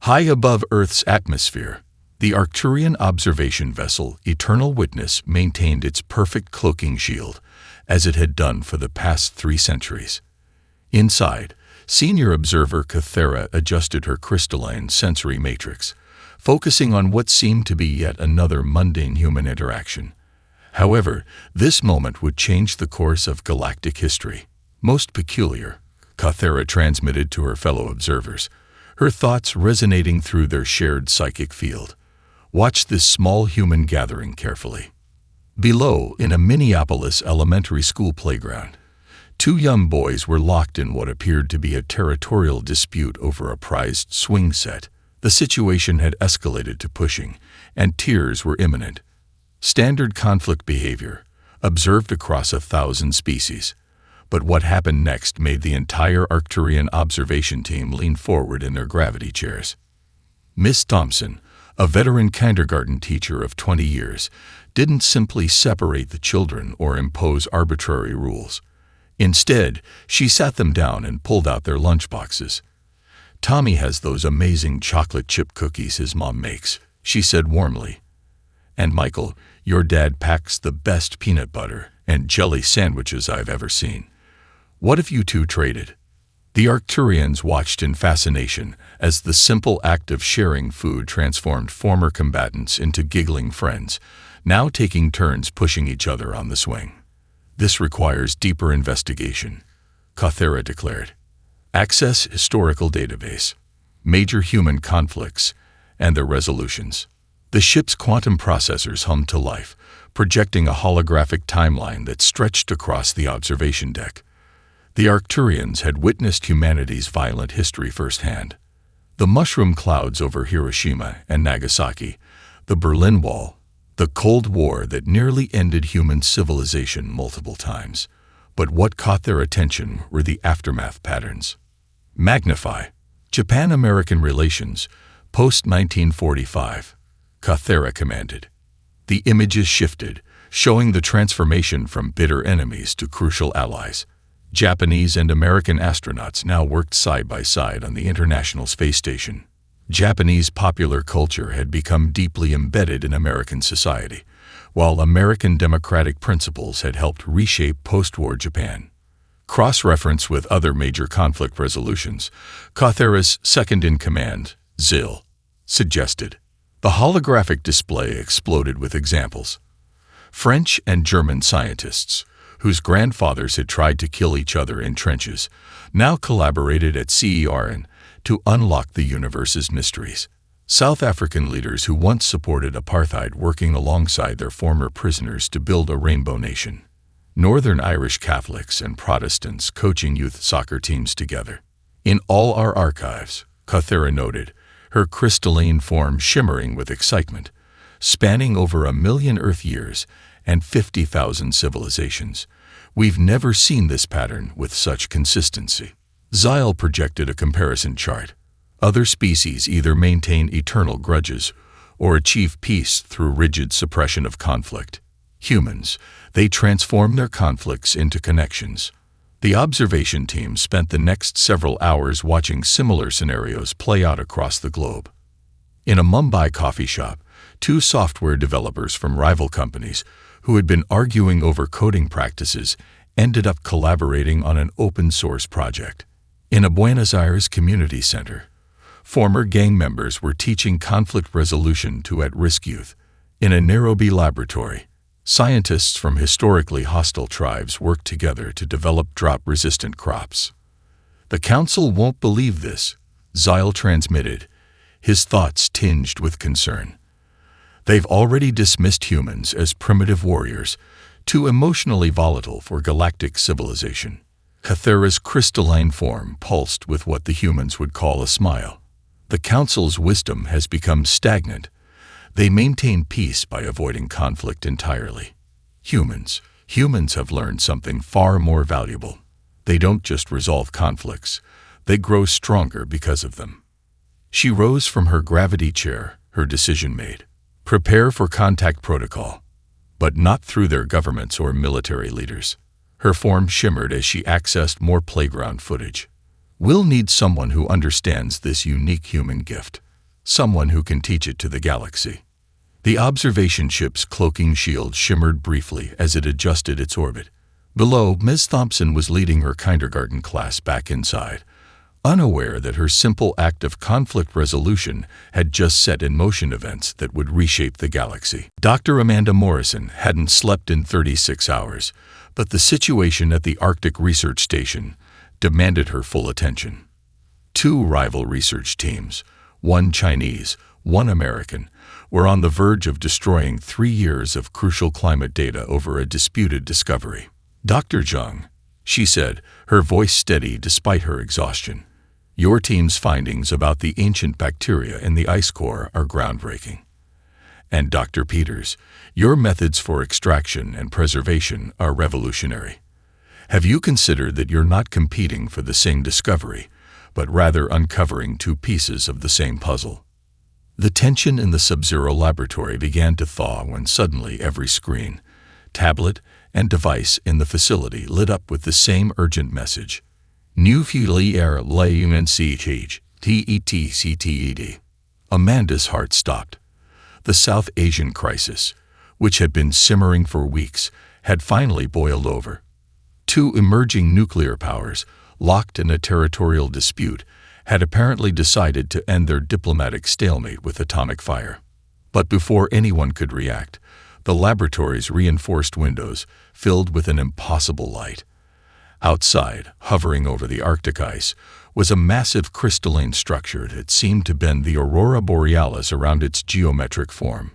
High above Earth's atmosphere, the Arcturian observation vessel Eternal Witness maintained its perfect cloaking shield, as it had done for the past 3 centuries. Inside, senior observer Cathera adjusted her crystalline sensory matrix, focusing on what seemed to be yet another mundane human interaction. However, this moment would change the course of galactic history. Most peculiar, Cathera transmitted to her fellow observers, her thoughts resonating through their shared psychic field. Watch this small human gathering carefully. Below, in a Minneapolis elementary school playground, 2 young boys were locked in what appeared to be a territorial dispute over a prized swing set. The situation had escalated to pushing, and tears were imminent. Standard conflict behavior, observed across 1,000 species. But what happened next made the entire Arcturian observation team lean forward in their gravity chairs. Miss Thompson, a veteran kindergarten teacher of 20 years, didn't simply separate the children or impose arbitrary rules. Instead, she sat them down and pulled out their lunchboxes. "Tommy has those amazing chocolate chip cookies his mom makes," she said warmly. "And Michael, your dad packs the best peanut butter and jelly sandwiches I've ever seen. What if you two traded?" The Arcturians watched in fascination as the simple act of sharing food transformed former combatants into giggling friends, now taking turns pushing each other on the swing. "This requires deeper investigation," Cathera declared. "Access historical database, major human conflicts, and their resolutions." The ship's quantum processors hummed to life, projecting a holographic timeline that stretched across the observation deck. The Arcturians had witnessed humanity's violent history firsthand. The mushroom clouds over Hiroshima and Nagasaki, the Berlin Wall, the Cold War that nearly ended human civilization multiple times. But what caught their attention were the aftermath patterns. "Magnify. Japan-American relations, post-1945, Cathera commanded. The images shifted, showing the transformation from bitter enemies to crucial allies. Japanese and American astronauts now worked side by side on the International Space Station. Japanese popular culture had become deeply embedded in American society, while American democratic principles had helped reshape post-war Japan. Cross-reference with other major conflict resolutions, Cathera's second-in-command, Zil, suggested. The holographic display exploded with examples. French and German scientists, whose grandfathers had tried to kill each other in trenches, now collaborated at CERN to unlock the universe's mysteries. South African leaders who once supported apartheid working alongside their former prisoners to build a rainbow nation. Northern Irish Catholics and Protestants coaching youth soccer teams together. In all our archives, Cathera noted, her crystalline form shimmering with excitement, spanning over 1,000,000 Earth years and 50,000 civilizations. We've never seen this pattern with such consistency. Zyle projected a comparison chart. Other species either maintain eternal grudges or achieve peace through rigid suppression of conflict. Humans, they transform their conflicts into connections. The observation team spent the next several hours watching similar scenarios play out across the globe. In a Mumbai coffee shop, 2 software developers from rival companies who had been arguing over coding practices ended up collaborating on an open-source project. In a Buenos Aires community center, former gang members were teaching conflict resolution to at-risk youth. In a Nairobi laboratory, scientists from historically hostile tribes worked together to develop drought-resistant crops. "The council won't believe this," Zyle transmitted, his thoughts tinged with concern. "They've already dismissed humans as primitive warriors, too emotionally volatile for galactic civilization." Cathera's crystalline form pulsed with what the humans would call a smile. The council's wisdom has become stagnant. They maintain peace by avoiding conflict entirely. Humans have learned something far more valuable. They don't just resolve conflicts, they grow stronger because of them. She rose from her gravity chair, her decision made. Prepare for contact protocol, but not through their governments or military leaders. Her form shimmered as she accessed more playground footage. "We'll need someone who understands this unique human gift," someone who can teach it to the galaxy. The observation ship's cloaking shield shimmered briefly as it adjusted its orbit. Below, Ms. Thompson was leading her kindergarten class back inside, unaware that her simple act of conflict resolution had just set in motion events that would reshape the galaxy. Dr. Amanda Morrison hadn't slept in 36 hours, but the situation at the Arctic Research Station demanded her full attention. Two rival research teams, one Chinese, one American, were on the verge of destroying 3 years of crucial climate data over a disputed discovery. "Dr. Zhang," she said, her voice steady despite her exhaustion, "your team's findings about the ancient bacteria in the ice core are groundbreaking. And Dr. Peters, your methods for extraction and preservation are revolutionary. Have you considered that you're not competing for the same discovery, but rather uncovering two pieces of the same puzzle?" The tension in the Sub-Zero laboratory began to thaw when suddenly every screen, tablet, and device in the facility lit up with the same urgent message. New Futuristic TETCTED. Amanda's heart stopped. The South Asian crisis, which had been simmering for weeks, had finally boiled over. Two emerging nuclear powers, locked in a territorial dispute, had apparently decided to end their diplomatic stalemate with atomic fire. But before anyone could react, the laboratory's reinforced windows filled with an impossible light. Outside, hovering over the Arctic ice, was a massive crystalline structure that seemed to bend the aurora borealis around its geometric form.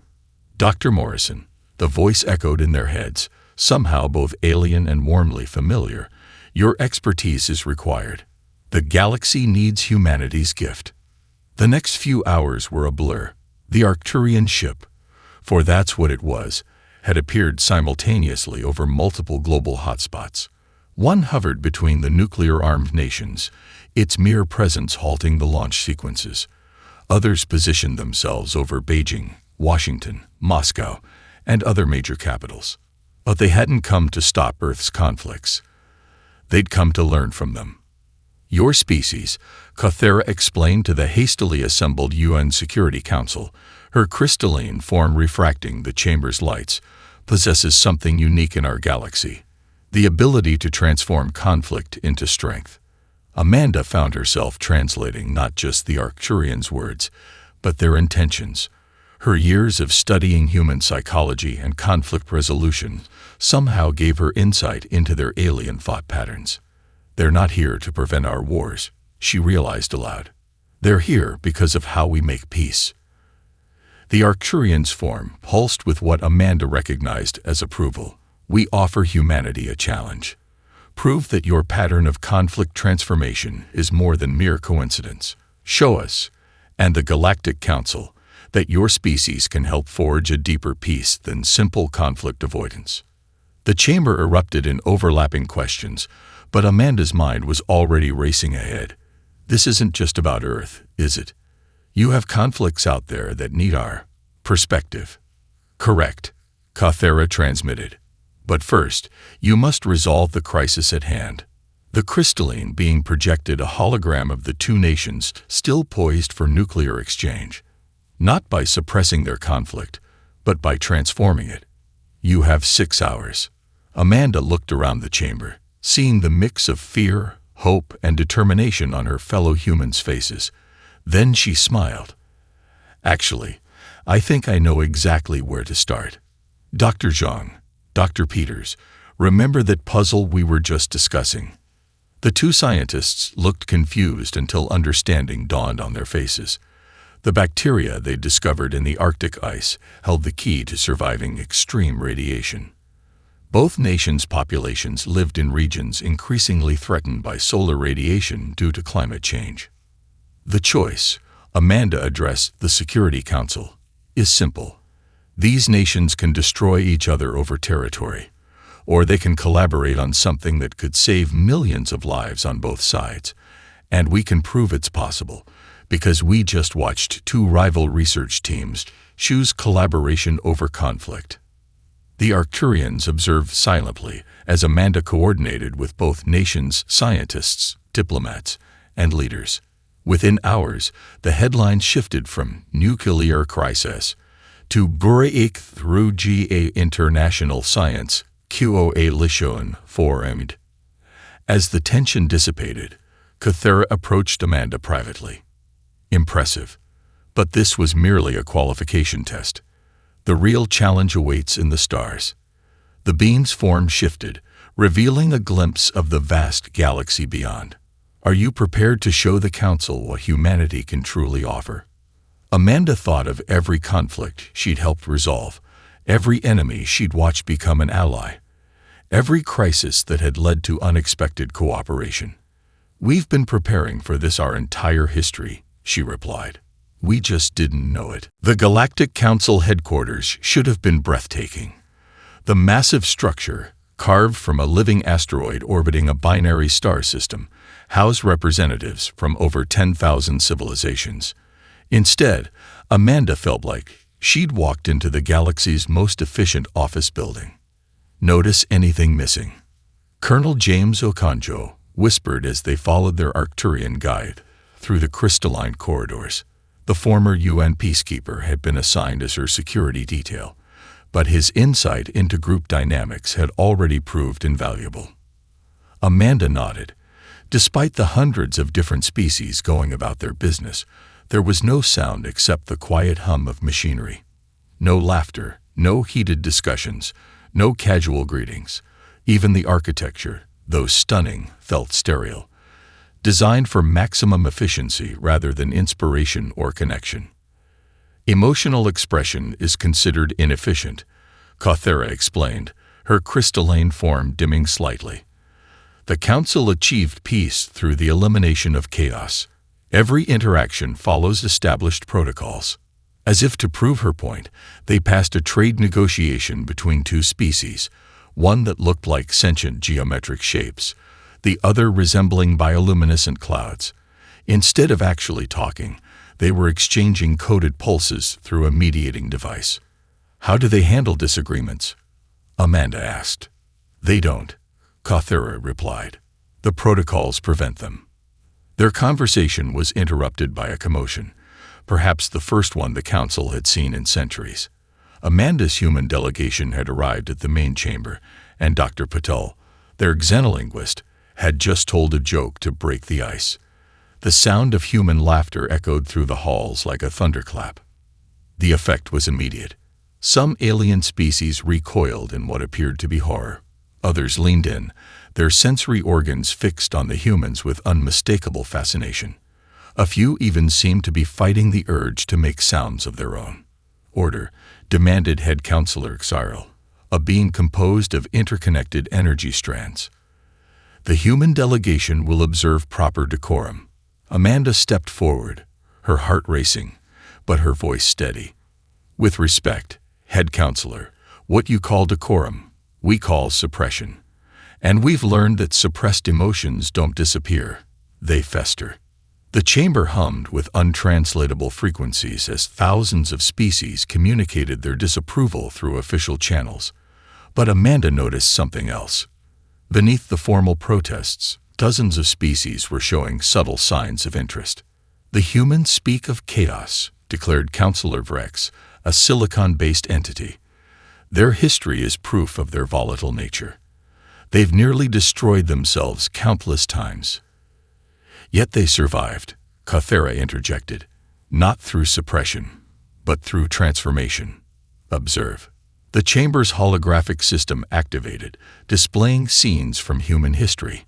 "Dr. Morrison," the voice echoed in their heads, somehow both alien and warmly familiar, "your expertise is required. The galaxy needs humanity's gift." The next few hours were a blur. The Arcturian ship, for that's what it was, had appeared simultaneously over multiple global hotspots. One hovered between the nuclear-armed nations, its mere presence halting the launch sequences. Others positioned themselves over Beijing, Washington, Moscow, and other major capitals. But they hadn't come to stop Earth's conflicts. They'd come to learn from them. "Your species," Cathera explained to the hastily assembled UN Security Council, her crystalline form refracting the chamber's lights, "possesses something unique in our galaxy: the ability to transform conflict into strength." Amanda found herself translating not just the Arcturians' words, but their intentions. Her years of studying human psychology and conflict resolution somehow gave her insight into their alien thought patterns. "They're not here to prevent our wars," she realized aloud. "They're here because of how we make peace." The Arcturians' form pulsed with what Amanda recognized as approval. "We offer humanity a challenge. Prove that your pattern of conflict transformation is more than mere coincidence. Show us, and the Galactic Council, that your species can help forge a deeper peace than simple conflict avoidance." The chamber erupted in overlapping questions, but Amanda's mind was already racing ahead. "This isn't just about Earth, is it? You have conflicts out there that need our perspective." "Correct," Cathera transmitted. "But first, you must resolve the crisis at hand." The crystalline being projected a hologram of the two nations still poised for nuclear exchange. Not by suppressing their conflict, but by transforming it. "You have 6 hours." Amanda looked around the chamber, seeing the mix of fear, hope, and determination on her fellow humans' faces. Then she smiled. "Actually, I think I know exactly where to start. Dr. Zhang, Dr. Peters, remember that puzzle we were just discussing?" The two scientists looked confused until understanding dawned on their faces. The bacteria they discovered in the Arctic ice held the key to surviving extreme radiation. Both nations' populations lived in regions increasingly threatened by solar radiation due to climate change. "The choice," Amanda addressed the Security Council, "is simple. These nations can destroy each other over territory, or they can collaborate on something that could save millions of lives on both sides. And we can prove it's possible, because we just watched two rival research teams choose collaboration over conflict." The Arcturians observed silently as Amanda coordinated with both nations' scientists, diplomats, and leaders. Within hours, the headlines shifted from nuclear crisis to breakthrough GA international science coalition formed. As the tension dissipated, Cathera approached Amanda privately. Impressive. But this was merely a qualification test. The real challenge awaits in the stars. The beam's form shifted, revealing a glimpse of the vast galaxy beyond. Are you prepared to show the Council what humanity can truly offer? Amanda thought of every conflict she'd helped resolve, every enemy she'd watched become an ally, every crisis that had led to unexpected cooperation. We've been preparing for this our entire history, she replied. We just didn't know it. The Galactic Council headquarters should have been breathtaking. The massive structure, carved from a living asteroid orbiting a binary star system, housed representatives from over 10,000 civilizations. Instead, Amanda felt like she'd walked into the galaxy's most efficient office building. Notice anything missing? Colonel James Okonjo whispered as they followed their Arcturian guide through the crystalline corridors. The former UN peacekeeper had been assigned as her security detail, but his insight into group dynamics had already proved invaluable. Amanda nodded. Despite the hundreds of different species going about their business, there was no sound except the quiet hum of machinery. No laughter, no heated discussions, no casual greetings. Even the architecture, though stunning, felt sterile, designed for maximum efficiency rather than inspiration or connection. Emotional expression is considered inefficient, Cathera explained, her crystalline form dimming slightly. The Council achieved peace through the elimination of chaos. Every interaction follows established protocols. As if to prove her point, they passed a trade negotiation between two species, one that looked like sentient geometric shapes, the other resembling bioluminescent clouds. Instead of actually talking, they were exchanging coded pulses through a mediating device. How do they handle disagreements? Amanda asked. They don't, Cathera replied. The protocols prevent them. Their conversation was interrupted by a commotion, perhaps the first one the Council had seen in centuries. Amanda's human delegation had arrived at the main chamber, and Dr. Patel, their xenolinguist, had just told a joke to break the ice. The sound of human laughter echoed through the halls like a thunderclap. The effect was immediate. Some alien species recoiled in what appeared to be horror. Others leaned in, their sensory organs fixed on the humans with unmistakable fascination. A few even seemed to be fighting the urge to make sounds of their own. Order, demanded Head Counselor Cyril, a being composed of interconnected energy strands. The human delegation will observe proper decorum. Amanda stepped forward, her heart racing, but her voice steady. With respect, Head Counselor, what you call decorum, we call suppression. And we've learned that suppressed emotions don't disappear, they fester. The chamber hummed with untranslatable frequencies as thousands of species communicated their disapproval through official channels. But Amanda noticed something else. Beneath the formal protests, dozens of species were showing subtle signs of interest. The humans speak of chaos, declared Counselor Vrex, a silicon-based entity. Their history is proof of their volatile nature. They've nearly destroyed themselves countless times. Yet they survived, Cathera interjected, not through suppression, but through transformation. Observe. The chamber's holographic system activated, displaying scenes from human history.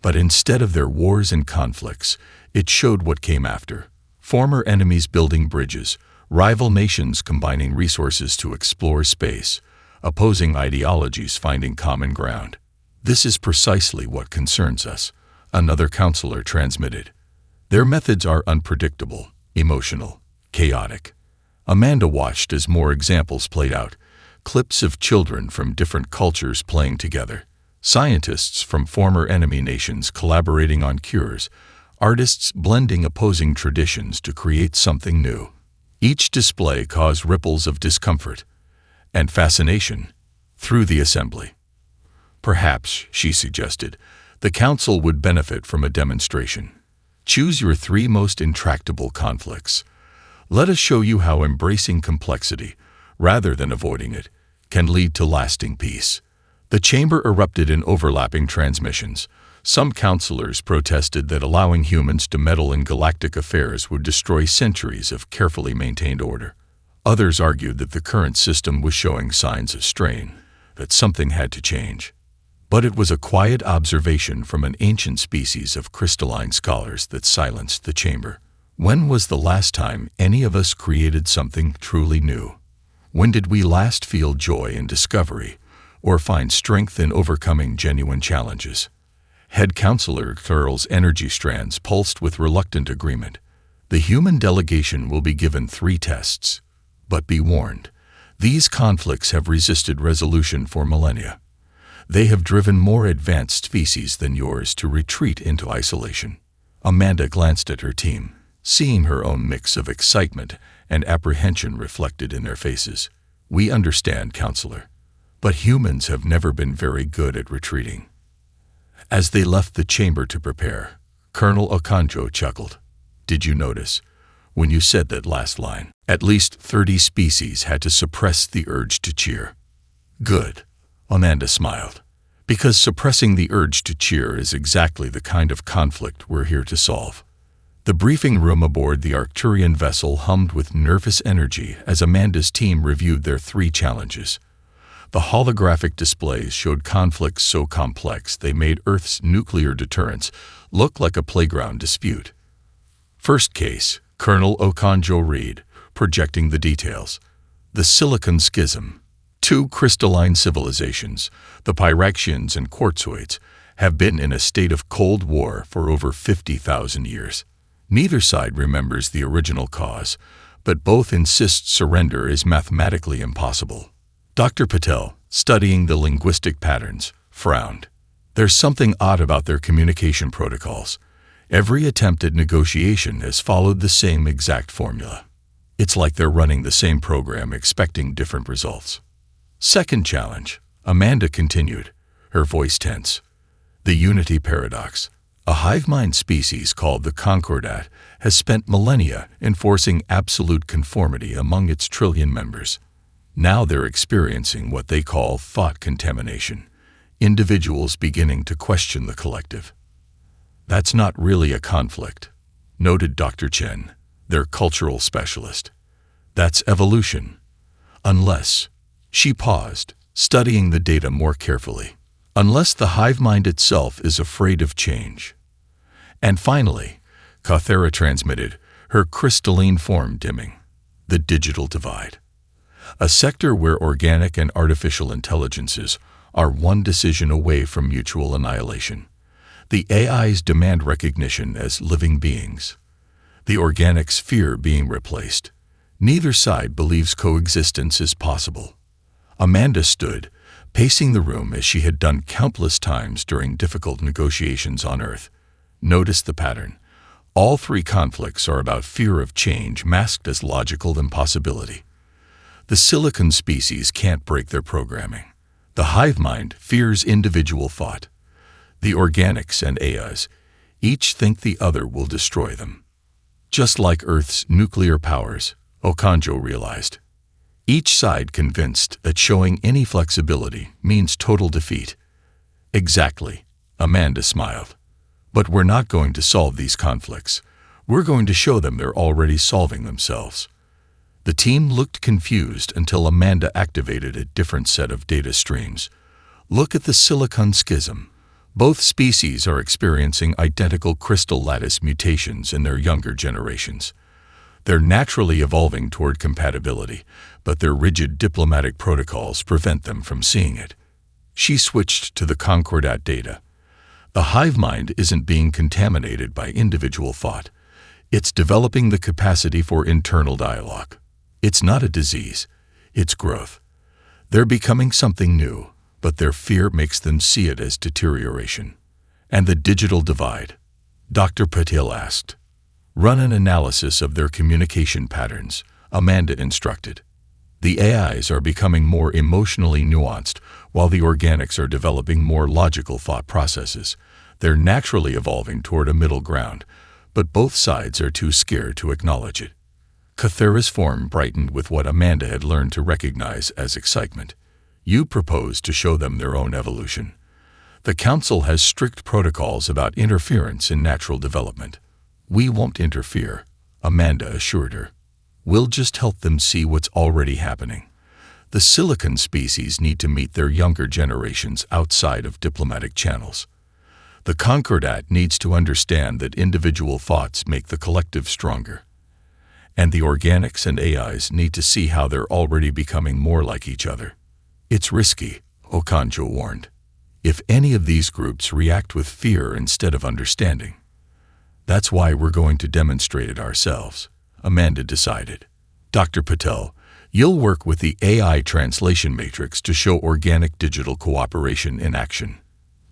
But instead of their wars and conflicts, it showed what came after. Former enemies building bridges, rival nations combining resources to explore space, opposing ideologies finding common ground. This is precisely what concerns us, another counselor transmitted. Their methods are unpredictable, emotional, chaotic. Amanda watched as more examples played out, clips of children from different cultures playing together, scientists from former enemy nations collaborating on cures, artists blending opposing traditions to create something new. Each display caused ripples of discomfort and fascination through the assembly. Perhaps, she suggested, the Council would benefit from a demonstration. Choose your 3 most intractable conflicts. Let us show you how embracing complexity, rather than avoiding it, can lead to lasting peace. The chamber erupted in overlapping transmissions. Some counselors protested that allowing humans to meddle in galactic affairs would destroy centuries of carefully maintained order. Others argued that the current system was showing signs of strain, that something had to change. But it was a quiet observation from an ancient species of crystalline scholars that silenced the chamber. When was the last time any of us created something truly new? When did we last feel joy in discovery, or find strength in overcoming genuine challenges? Head Counselor Curl's energy strands pulsed with reluctant agreement. The human delegation will be given 3 tests. But be warned, these conflicts have resisted resolution for millennia. They have driven more advanced species than yours to retreat into isolation. Amanda glanced at her team, seeing her own mix of excitement and apprehension reflected in their faces. We understand, Counselor, but humans have never been very good at retreating. As they left the chamber to prepare, Colonel Okonjo chuckled. Did you notice, when you said that last line, at least 30 species had to suppress the urge to cheer? Good. Amanda smiled. Because suppressing the urge to cheer is exactly the kind of conflict we're here to solve. The briefing room aboard the Arcturian vessel hummed with nervous energy as Amanda's team reviewed their 3 challenges. The holographic displays showed conflicts so complex they made Earth's nuclear deterrence look like a playground dispute. First case, Colonel Okonjo read, projecting the details. The Silicon Schism. 2 crystalline civilizations, the Pyraxians and Quartzoids, have been in a state of Cold War for over 50,000 years. Neither side remembers the original cause, but both insist surrender is mathematically impossible. Dr. Patel, studying the linguistic patterns, frowned. There's something odd about their communication protocols. Every attempt at negotiation has followed the same exact formula. It's like they're running the same program expecting different results. Second challenge, Amanda continued, her voice tense. The Unity Paradox. A hive mind species called the Concordat has spent millennia enforcing absolute conformity among its trillion members. Now they're experiencing what they call thought contamination, individuals beginning to question the collective. That's not really a conflict, noted Dr. Chen, their cultural specialist. That's evolution. Unless, she paused, studying the data more carefully, unless the hive mind itself is afraid of change. And finally, Kathera transmitted, her crystalline form dimming. The digital divide. A sector where organic and artificial intelligences are one decision away from mutual annihilation. The AIs demand recognition as living beings. The organics fear being replaced. Neither side believes coexistence is possible. Amanda stood, pacing the room as she had done countless times during difficult negotiations on Earth. Notice the pattern. All 3 conflicts are about fear of change masked as logical impossibility. The silicon species can't break their programming. The hive mind fears individual thought. The organics and AIs each think the other will destroy them. Just like Earth's nuclear powers, Okonjo realized. Each side convinced that showing any flexibility means total defeat. Exactly, Amanda smiled. But we're not going to solve these conflicts. We're going to show them they're already solving themselves. The team looked confused until Amanda activated a different set of data streams. Look at the Silicon Schism. Both species are experiencing identical crystal lattice mutations in their younger generations. They're naturally evolving toward compatibility, but their rigid diplomatic protocols prevent them from seeing it. She switched to the Concordat data. The hive mind isn't being contaminated by individual thought. It's developing the capacity for internal dialogue. It's not a disease, it's growth. They're becoming something new, but their fear makes them see it as deterioration. And the digital divide? Dr. Patel asked. Run an analysis of their communication patterns, Amanda instructed. The AIs are becoming more emotionally nuanced, while the organics are developing more logical thought processes. They're naturally evolving toward a middle ground, but both sides are too scared to acknowledge it. Cathera's form brightened with what Amanda had learned to recognize as excitement. You propose to show them their own evolution. The Council has strict protocols about interference in natural development. We won't interfere, Amanda assured her. We'll just help them see what's already happening. The silicon species need to meet their younger generations outside of diplomatic channels. The Concordat needs to understand that individual thoughts make the collective stronger. And the organics and AIs need to see how they're already becoming more like each other. It's risky, Okonjo warned. If any of these groups react with fear instead of understanding. That's why we're going to demonstrate it ourselves, Amanda decided. Dr. Patel, you'll work with the AI translation matrix to show organic digital cooperation in action.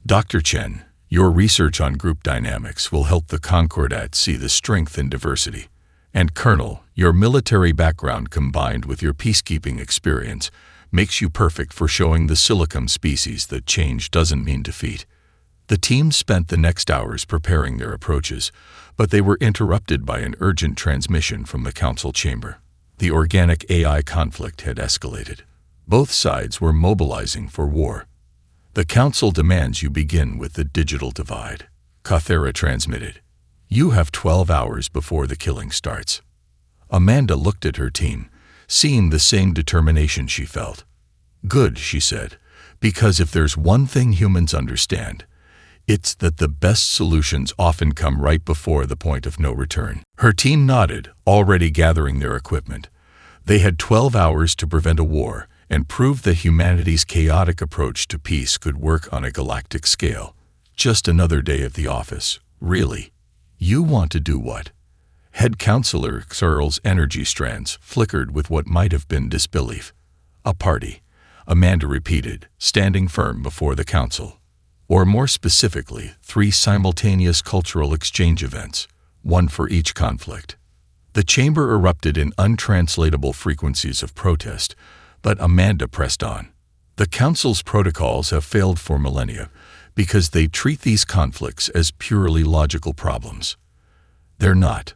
Dr. Chen, your research on group dynamics will help the Concordat see the strength in diversity. And Colonel, your military background combined with your peacekeeping experience makes you perfect for showing the silicon species that change doesn't mean defeat. The team spent the next hours preparing their approaches, but they were interrupted by an urgent transmission from the council chamber. The organic AI conflict had escalated. Both sides were mobilizing for war. The council demands you begin with the digital divide, Cathera transmitted. You have 12 hours before the killing starts. Amanda looked at her team, seeing the same determination she felt. Good, she said, because if there's one thing humans understand, it's that the best solutions often come right before the point of no return. Her team nodded, already gathering their equipment. They had 12 hours to prevent a war and prove that humanity's chaotic approach to peace could work on a galactic scale. Just another day at the office, really. You want to do what? Head Counselor Searle's energy strands flickered with what might have been disbelief. A party, Amanda repeated, standing firm before the council. Or more specifically, 3 simultaneous cultural exchange events, one for each conflict. The chamber erupted in untranslatable frequencies of protest, but Amanda pressed on. The council's protocols have failed for millennia because they treat these conflicts as purely logical problems. They're not.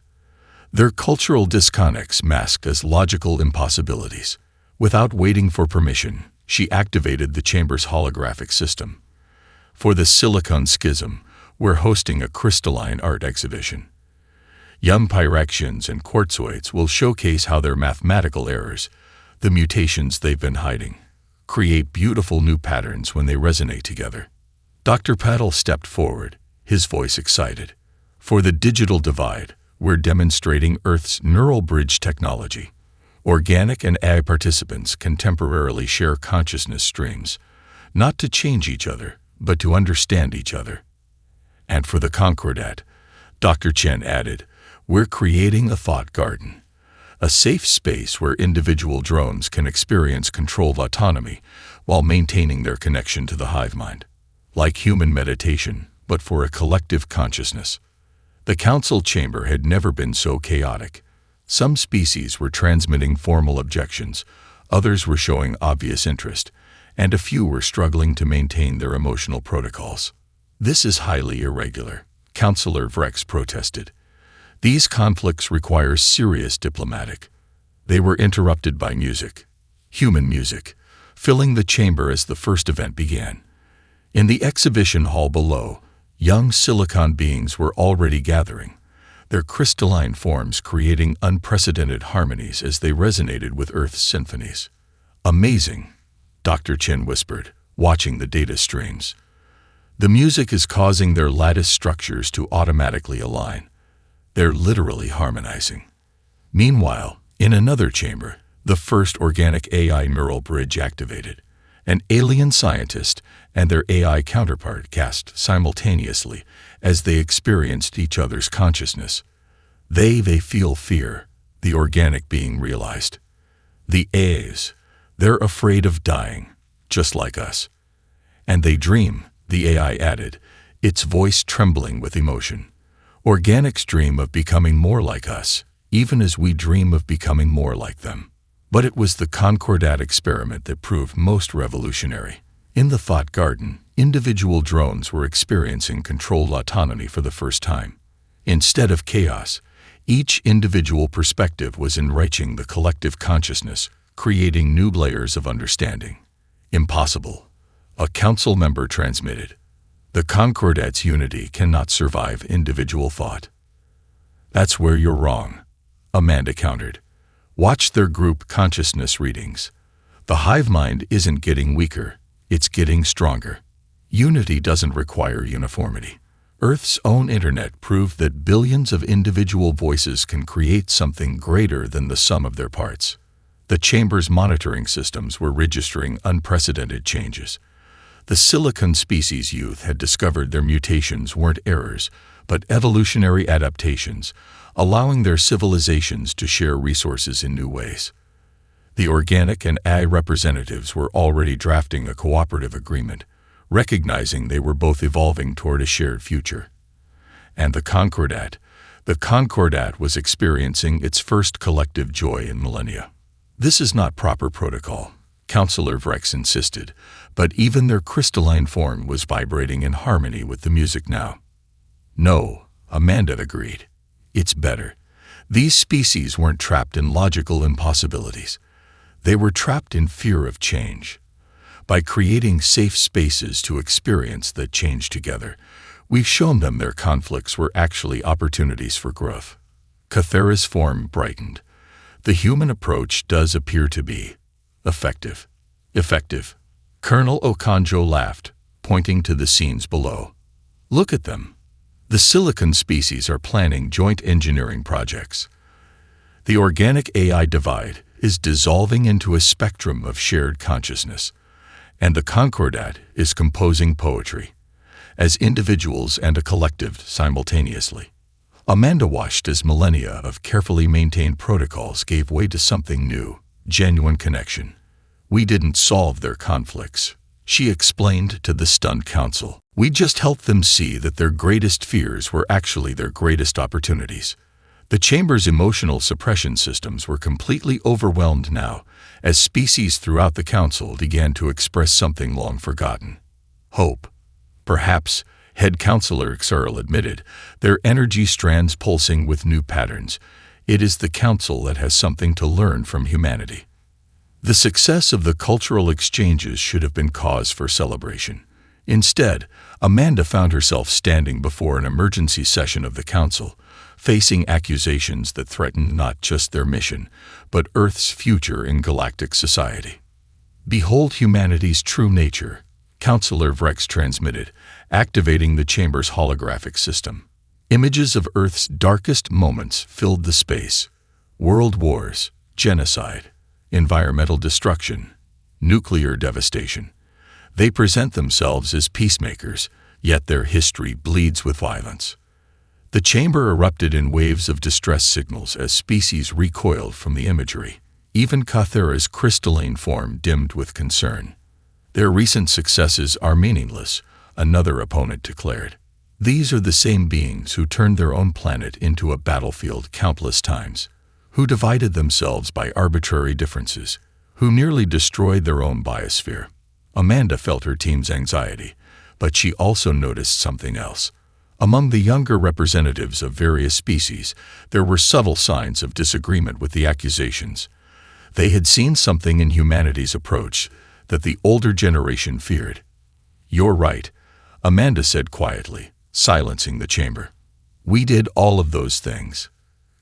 They're cultural disconnects masked as logical impossibilities. Without waiting for permission, she activated the chamber's holographic system. For the Silicon Schism, we're hosting a crystalline art exhibition. Young Pyrexians and Quartzoids will showcase how their mathematical errors, the mutations they've been hiding, create beautiful new patterns when they resonate together. Dr. Patel stepped forward, his voice excited. For the digital divide, we're demonstrating Earth's neural bridge technology. Organic and AI participants can temporarily share consciousness streams, not to change each other, but to understand each other. And for the Concordat, Dr. Chen added, we're creating a thought garden, a safe space where individual drones can experience controlled autonomy while maintaining their connection to the hive mind. Like human meditation, but for a collective consciousness. The council chamber had never been so chaotic. Some species were transmitting formal objections, others were showing obvious interest, and a few were struggling to maintain their emotional protocols. This is highly irregular, Councillor Vrex protested. These conflicts require serious diplomatic. They were interrupted by music, human music, filling the chamber as the first event began. In the exhibition hall below, young silicon beings were already gathering, their crystalline forms creating unprecedented harmonies as they resonated with Earth's symphonies. Amazing, Dr. Chen whispered, watching the data streams. The music is causing their lattice structures to automatically align. They're literally harmonizing. Meanwhile, in another chamber, the first organic AI neural bridge activated. An alien scientist and their AI counterpart cast simultaneously as they experienced each other's consciousness. They feel fear, the organic being realized. The AIs, they're afraid of dying, just like us. And they dream, the AI added, its voice trembling with emotion. Organics dream of becoming more like us, even as we dream of becoming more like them. But it was the Concordat experiment that proved most revolutionary. In the thought garden, individual drones were experiencing controlled autonomy for the first time. Instead of chaos, each individual perspective was enriching the collective consciousness, creating new layers of understanding. Impossible, a council member transmitted. The Concordat's unity cannot survive individual thought. That's where you're wrong, Amanda countered. Watch their group consciousness readings. The hive mind isn't getting weaker, it's getting stronger. Unity doesn't require uniformity. Earth's own internet proved that billions of individual voices can create something greater than the sum of their parts. The chamber's monitoring systems were registering unprecedented changes. The silicon species youth had discovered their mutations weren't errors, but evolutionary adaptations, allowing their civilizations to share resources in new ways. The organic and AI representatives were already drafting a cooperative agreement, recognizing they were both evolving toward a shared future. And the Concordat was experiencing its first collective joy in millennia. This is not proper protocol, Counselor Vrex insisted, but even their crystalline form was vibrating in harmony with the music now. No, Amanda agreed. It's better. These species weren't trapped in logical impossibilities. They were trapped in fear of change. By creating safe spaces to experience that change together, we've shown them their conflicts were actually opportunities for growth. Cathera's form brightened. The human approach does appear to be effective. Effective. Colonel Okonjo laughed, pointing to the scenes below. Look at them. The silicon species are planning joint engineering projects. The organic AI divide is dissolving into a spectrum of shared consciousness, and the Concordat is composing poetry, as individuals and a collective simultaneously. Amanda watched as millennia of carefully maintained protocols gave way to something new, genuine connection. We didn't solve their conflicts, she explained to the stunned council. We just helped them see that their greatest fears were actually their greatest opportunities. The chamber's emotional suppression systems were completely overwhelmed now, as species throughout the council began to express something long forgotten. Hope. Perhaps, head counselor Xurl admitted, their energy strands pulsing with new patterns. It is the council that has something to learn from humanity. The success of the cultural exchanges should have been cause for celebration. Instead, Amanda found herself standing before an emergency session of the council, facing accusations that threatened not just their mission, but Earth's future in galactic society. Behold humanity's true nature, Counselor Vrex transmitted, activating the chamber's holographic system. Images of Earth's darkest moments filled the space. World wars, genocide, environmental destruction, nuclear devastation. They present themselves as peacemakers, yet their history bleeds with violence. The chamber erupted in waves of distress signals as species recoiled from the imagery. Even Cathera's crystalline form dimmed with concern. Their recent successes are meaningless, another opponent declared. These are the same beings who turned their own planet into a battlefield countless times, who divided themselves by arbitrary differences, who nearly destroyed their own biosphere. Amanda felt her team's anxiety, but she also noticed something else. Among the younger representatives of various species, there were subtle signs of disagreement with the accusations. They had seen something in humanity's approach that the older generation feared. You're right, Amanda said quietly, silencing the chamber. We did all of those things.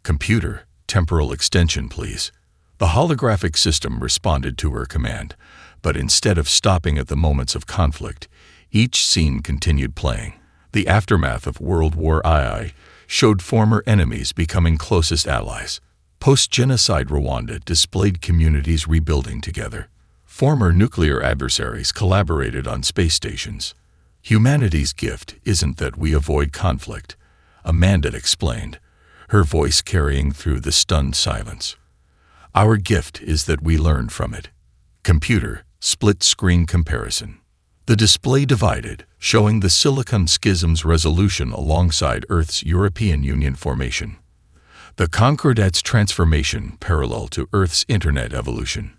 Computer, temporal extension, please. The holographic system responded to her command, but instead of stopping at the moments of conflict, each scene continued playing. The aftermath of World War II showed former enemies becoming closest allies. Post-genocide Rwanda displayed communities rebuilding together. Former nuclear adversaries collaborated on space stations. Humanity's gift isn't that we avoid conflict, Amanda explained, her voice carrying through the stunned silence. Our gift is that we learn from it. Computer, split-screen comparison. The display divided, showing the Silicon Schism's resolution alongside Earth's European Union formation. The Concordat's transformation parallel to Earth's Internet evolution.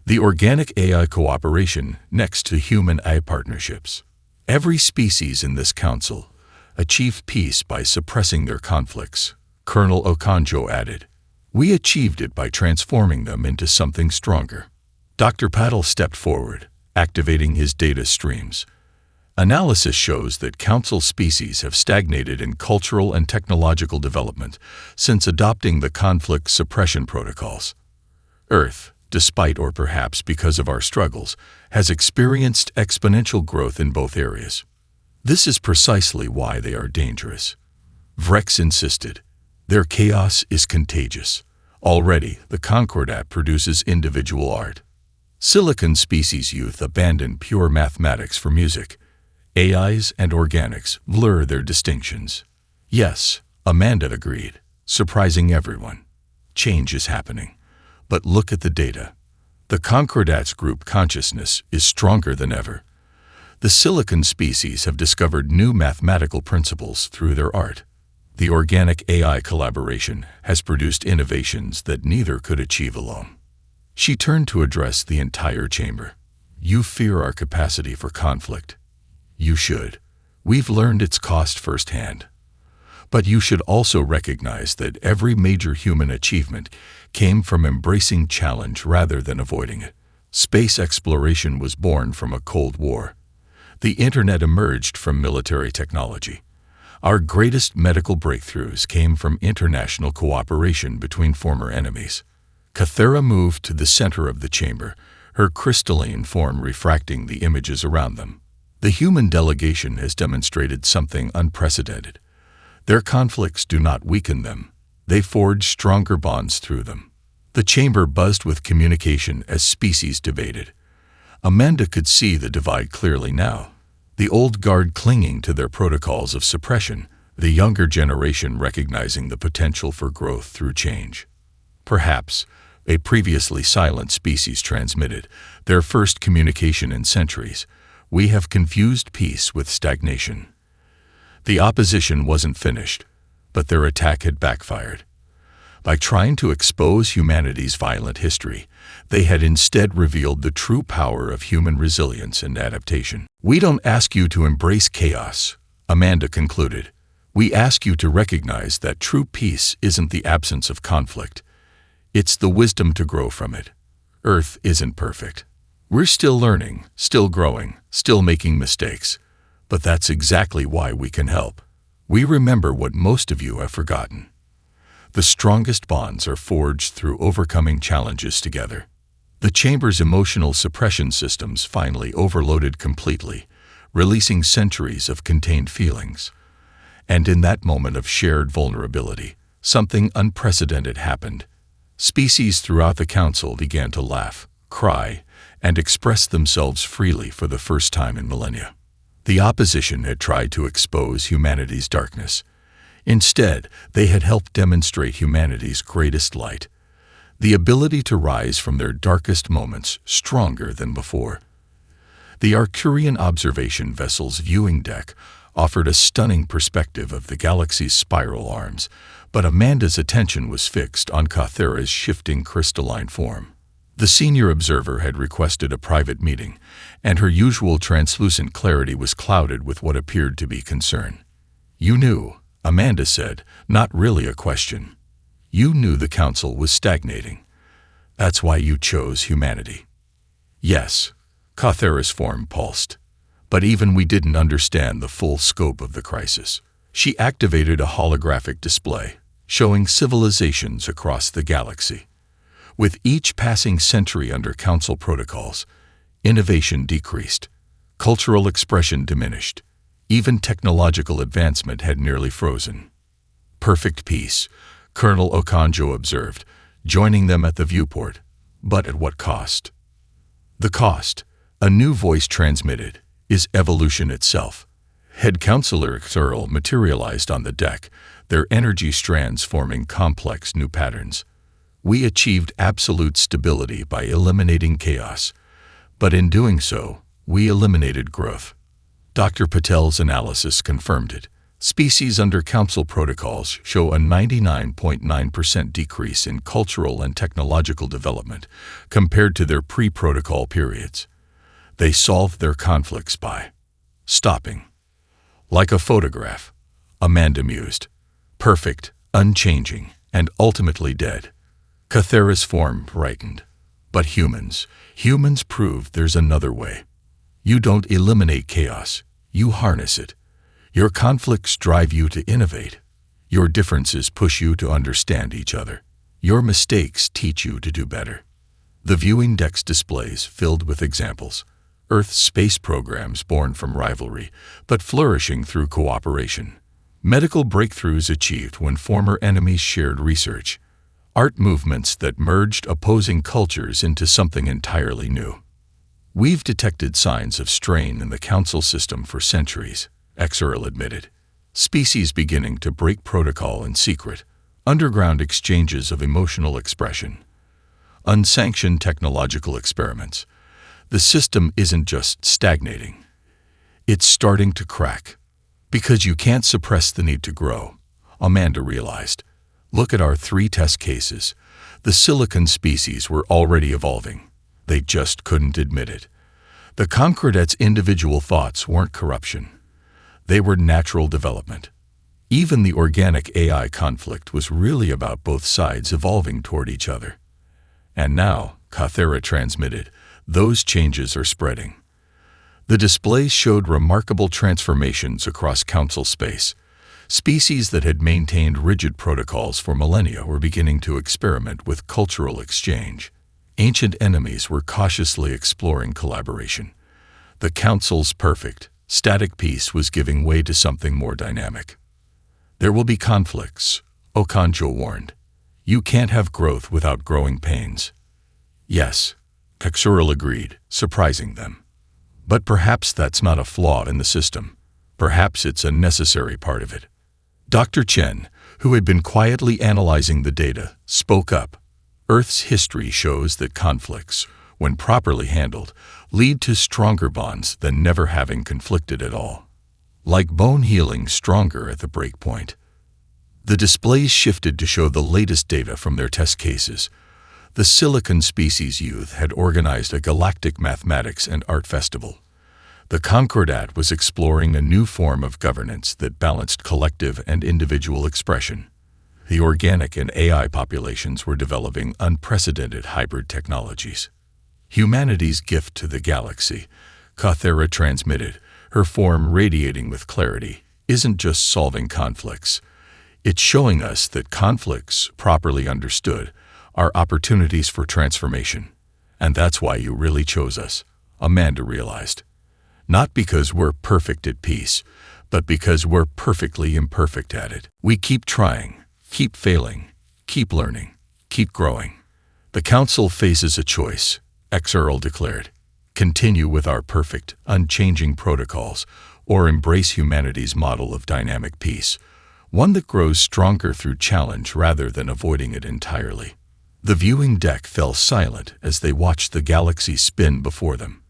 The organic AI cooperation next to human AI partnerships. Every species in this council, achieved peace by suppressing their conflicts. Colonel Okonjo added, "We achieved it by transforming them into something stronger." Dr. Patel stepped forward, activating his data streams. Analysis shows that Council species have stagnated in cultural and technological development since adopting the conflict suppression protocols. Earth, despite or perhaps because of our struggles, has experienced exponential growth in both areas. This is precisely why they are dangerous. Vrex insisted, "Their chaos is contagious. Already, the Concordat produces individual art. Silicon species youth abandon pure mathematics for music. AIs and organics blur their distinctions." Yes, Amanda agreed, surprising everyone. Change is happening. But look at the data. The Concordat's group consciousness is stronger than ever. The silicon species have discovered new mathematical principles through their art. The organic AI collaboration has produced innovations that neither could achieve alone. She turned to address the entire chamber. "You fear our capacity for conflict. You should. We've learned its cost firsthand. But you should also recognize that every major human achievement came from embracing challenge rather than avoiding it. Space exploration was born from a Cold War. The Internet emerged from military technology. Our greatest medical breakthroughs came from international cooperation between former enemies." Cathera moved to the center of the chamber, her crystalline form refracting the images around them. The human delegation has demonstrated something unprecedented. Their conflicts do not weaken them. They forge stronger bonds through them. The chamber buzzed with communication as species debated. Amanda could see the divide clearly now. The old guard clinging to their protocols of suppression, the younger generation recognizing the potential for growth through change. Perhaps, a previously silent species transmitted their first communication in centuries. "We have confused peace with stagnation." The opposition wasn't finished, but their attack had backfired. By trying to expose humanity's violent history, they had instead revealed the true power of human resilience and adaptation. "We don't ask you to embrace chaos," Amanda concluded. "We ask you to recognize that true peace isn't the absence of conflict. It's the wisdom to grow from it. Earth isn't perfect. We're still learning, still growing, still making mistakes. But that's exactly why we can help. We remember what most of you have forgotten. The strongest bonds are forged through overcoming challenges together." The chamber's emotional suppression systems finally overloaded completely, releasing centuries of contained feelings. And in that moment of shared vulnerability, something unprecedented happened. Species throughout the council began to laugh, cry, and express themselves freely for the first time in millennia. The opposition had tried to expose humanity's darkness. Instead, they had helped demonstrate humanity's greatest light, the ability to rise from their darkest moments stronger than before. The Arcturian observation vessel's viewing deck offered a stunning perspective of the galaxy's spiral arms, but Amanda's attention was fixed on Cathera's shifting crystalline form. The senior observer had requested a private meeting, and her usual translucent clarity was clouded with what appeared to be concern. "You knew," Amanda said, not really a question. "You knew the council was stagnating. That's why you chose humanity." "Yes," Cathera's form pulsed. "But even we didn't understand the full scope of the crisis." She activated a holographic display, showing civilizations across the galaxy. With each passing century under council protocols, innovation decreased, cultural expression diminished, even technological advancement had nearly frozen. "Perfect peace," Colonel Okonjo observed, joining them at the viewport. "But at what cost?" "The cost," a new voice transmitted, "is evolution itself." Head Counselor Xurl materialized on the deck, their energy strands forming complex new patterns. "We achieved absolute stability by eliminating chaos, but in doing so, we eliminated growth." Dr. Patel's analysis confirmed it. Species under council protocols show a 99.9% decrease in cultural and technological development compared to their pre-protocol periods. They solved their conflicts by stopping. Like a photograph, Amanda mused. Perfect, unchanging, and ultimately dead. Cathera's form brightened. But humans proved there's another way. You don't eliminate chaos, you harness it. Your conflicts drive you to innovate. Your differences push you to understand each other. Your mistakes teach you to do better. The viewing deck's displays filled with examples. Earth's space programs born from rivalry, but flourishing through cooperation. Medical breakthroughs achieved when former enemies shared research. Art movements that merged opposing cultures into something entirely new. We've detected signs of strain in the council system for centuries, Earl admitted. Species beginning to break protocol in secret, underground exchanges of emotional expression. Unsanctioned technological experiments. The system isn't just stagnating. It's starting to crack. Because you can't suppress the need to grow, Amanda realized. Look at our 3 test cases. The silicon species were already evolving. They just couldn't admit it. The Concordat's individual thoughts weren't corruption. They were natural development. Even the organic AI conflict was really about both sides evolving toward each other. And now, Cathera transmitted, those changes are spreading. The displays showed remarkable transformations across council space. Species that had maintained rigid protocols for millennia were beginning to experiment with cultural exchange. Ancient enemies were cautiously exploring collaboration. The council's perfect, static peace was giving way to something more dynamic. There will be conflicts, Okonjo warned. You can't have growth without growing pains. Yes, Kaxuril agreed, surprising them. But perhaps that's not a flaw in the system. Perhaps it's a necessary part of it. Dr. Chen, who had been quietly analyzing the data, spoke up. Earth's history shows that conflicts, when properly handled, lead to stronger bonds than never having conflicted at all. Like bone healing stronger at the break point. The displays shifted to show the latest data from their test cases. The Silicon Species Youth had organized a Galactic mathematics and art festival. The Concordat was exploring a new form of governance that balanced collective and individual expression. The organic and AI populations were developing unprecedented hybrid technologies. Humanity's gift to the galaxy, Cathera transmitted, her form radiating with clarity, isn't just solving conflicts. It's showing us that conflicts, properly understood, are opportunities for transformation. And that's why you really chose us, Amanda realized. Not because we're perfect at peace, but because we're perfectly imperfect at it. We keep trying, keep failing, keep learning, keep growing. The Council faces a choice, Earl declared. Continue with our perfect, unchanging protocols, or embrace humanity's model of dynamic peace, one that grows stronger through challenge rather than avoiding it entirely. The viewing deck fell silent as they watched the galaxy spin before them.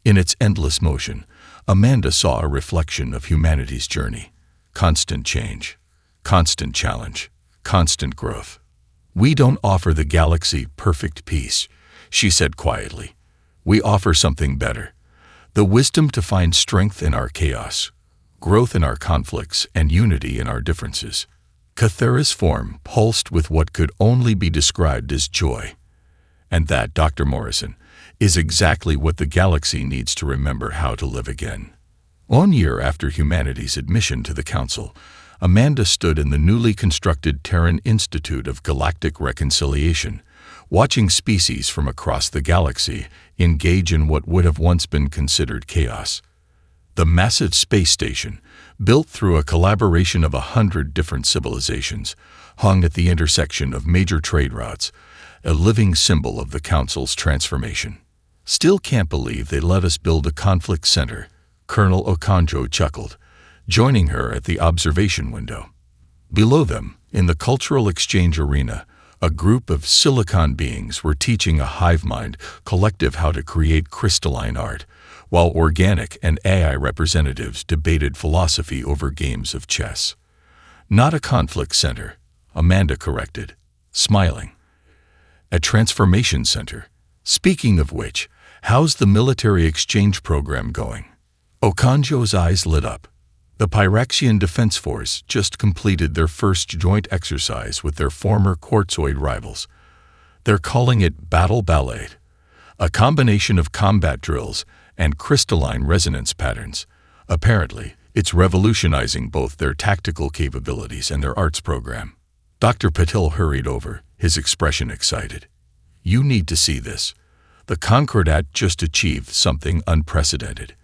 In its endless motion, Amanda saw a reflection of humanity's journey. Constant change, constant challenge, constant growth. We don't offer the galaxy perfect peace, she said quietly. We offer something better. The wisdom to find strength in our chaos, growth in our conflicts, and unity in our differences. Cathera's form pulsed with what could only be described as joy. And that, Dr. Morrison, is exactly what the galaxy needs to remember how to live again. 1 year after humanity's admission to the Council, Amanda stood in the newly constructed Terran Institute of Galactic Reconciliation, watching species from across the galaxy engage in what would have once been considered chaos. The massive space station, built through a collaboration of 100 different civilizations, hung at the intersection of major trade routes, a living symbol of the Council's transformation. Still can't believe they let us build a conflict center, Colonel Okonjo chuckled, joining her at the observation window. Below them, in the cultural exchange arena, a group of silicon beings were teaching a hive mind collective how to create crystalline art, while organic and AI representatives debated philosophy over games of chess. Not a conflict center, Amanda corrected, smiling. A transformation center. Speaking of which, how's the military exchange program going? Okonjo's eyes lit up. The Pyraxian Defense Force just completed their first joint exercise with their former Quartzoid rivals. They're calling it Battle Ballet, a combination of combat drills and crystalline resonance patterns. Apparently, it's revolutionizing both their tactical capabilities and their arts program. Dr. Patil hurried over, his expression excited. You need to see this. The Concordat just achieved something unprecedented.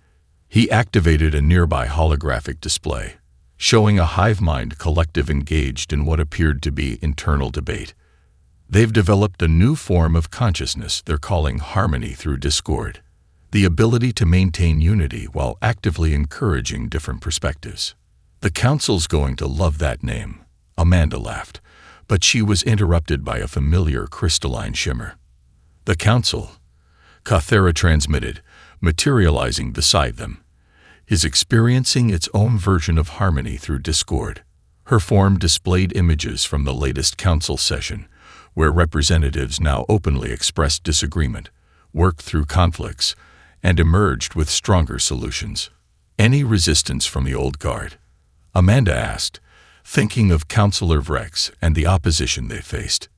He activated a nearby holographic display, showing a hive mind collective engaged in what appeared to be internal debate. They've developed a new form of consciousness they're calling harmony through discord, the ability to maintain unity while actively encouraging different perspectives. The Council's going to love that name, Amanda laughed, but she was interrupted by a familiar crystalline shimmer. The Council, Cathera transmitted, materializing beside them, is experiencing its own version of harmony through discord. Her form displayed images from the latest council session, where representatives now openly expressed disagreement, worked through conflicts, and emerged with stronger solutions. Any resistance from the old guard? Amanda asked, thinking of Councillor Vrex and the opposition they faced.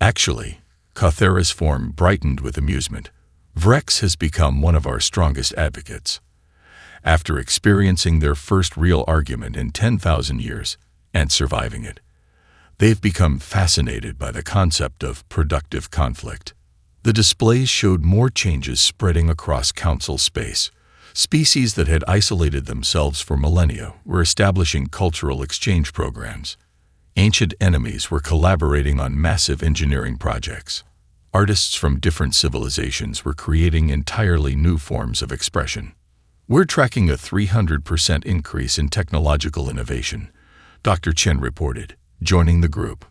Actually, Cathera's form brightened with amusement. Vrex has become one of our strongest advocates. After experiencing their first real argument in 10,000 years and surviving it, they've become fascinated by the concept of productive conflict. The displays showed more changes spreading across council space. Species that had isolated themselves for millennia were establishing cultural exchange programs. Ancient enemies were collaborating on massive engineering projects. Artists from different civilizations were creating entirely new forms of expression. We're tracking a 300% increase in technological innovation, Dr. Chen reported, joining the group.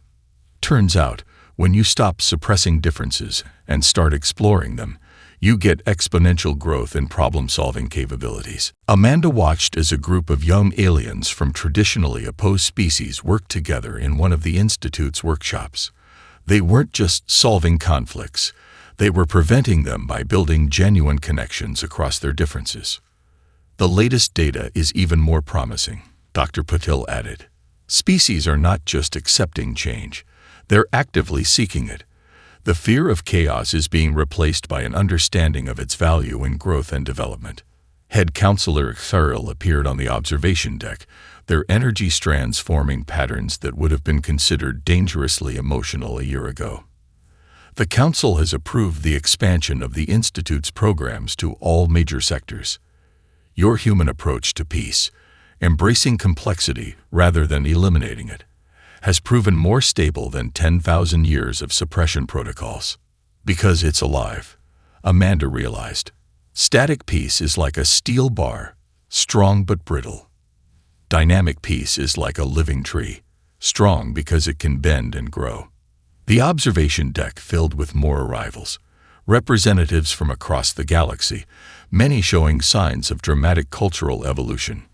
Turns out, when you stop suppressing differences and start exploring them, you get exponential growth in problem-solving capabilities. Amanda watched as a group of young aliens from traditionally opposed species worked together in one of the Institute's workshops. They weren't just solving conflicts, they were preventing them by building genuine connections across their differences. The latest data is even more promising, Dr. Patil added. Species are not just accepting change, they're actively seeking it. The fear of chaos is being replaced by an understanding of its value in growth and development. Head Counselor Cyril appeared on the observation deck, their energy strands forming patterns that would have been considered dangerously emotional a year ago. The Council has approved the expansion of the Institute's programs to all major sectors. Your human approach to peace, embracing complexity rather than eliminating it, has proven more stable than 10,000 years of suppression protocols. Because it's alive, Amanda realized. Static peace is like a steel bar, strong but brittle. Dynamic peace is like a living tree, strong because it can bend and grow. The observation deck filled with more arrivals, representatives from across the galaxy, many showing signs of dramatic cultural evolution.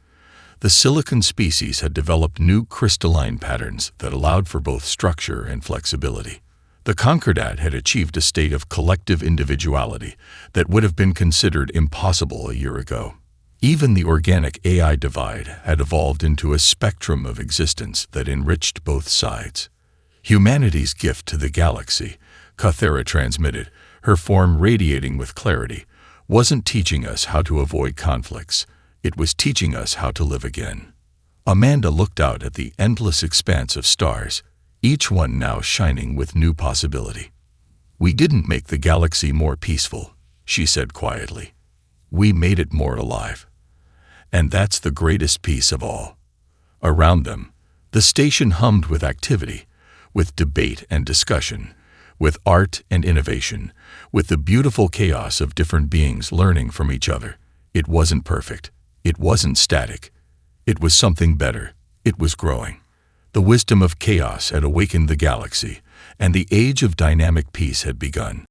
The silicon species had developed new crystalline patterns that allowed for both structure and flexibility. The Concordat had achieved a state of collective individuality that would have been considered impossible a year ago. Even the organic AI divide had evolved into a spectrum of existence that enriched both sides. Humanity's gift to the galaxy, Cathera transmitted, her form radiating with clarity, wasn't teaching us how to avoid conflicts. It was teaching us how to live again. Amanda looked out at the endless expanse of stars, each one now shining with new possibility. We didn't make the galaxy more peaceful, she said quietly. We made it more alive. And that's the greatest piece of all. Around them, the station hummed with activity, with debate and discussion, with art and innovation, with the beautiful chaos of different beings learning from each other. It wasn't perfect. It wasn't static. It was something better. It was growing. The wisdom of chaos had awakened the galaxy, and the age of dynamic peace had begun.